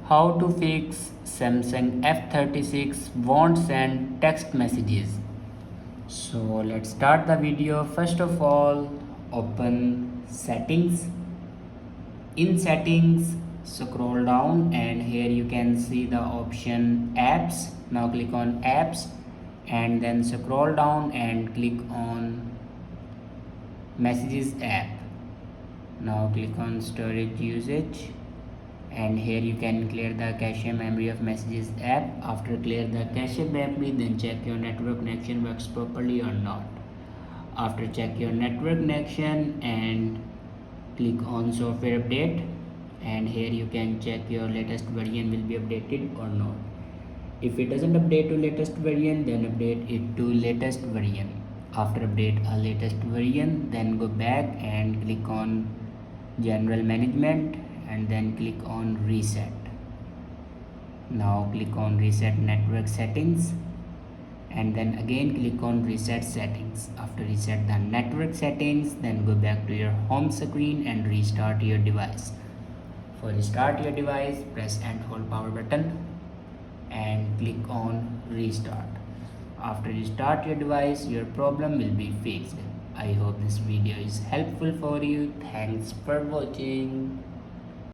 How to fix Samsung F36 won't send text messages. So let's start the video. First of all, open settings. In settings, scroll down and here you can see the option apps. Now click on apps and then scroll down and click on messages app. Now click on storage usage and here you can clear the cache memory of messages app. After clear the cache memory, then check your network connection works properly or not. After check your network connection and click on software update, and here you can check your latest version will be updated or not. If it doesn't update to latest version, then update it to latest version. After update a latest version, then go back and click on general management and then click on reset. Now click on reset network settings and then again click on reset settings. After reset the network settings, then go back to your home screen and restart your device. For restart your device, press and hold power button and click on restart. After restart your device, your problem will be fixed. I hope this video is helpful for you. Thanks for watching.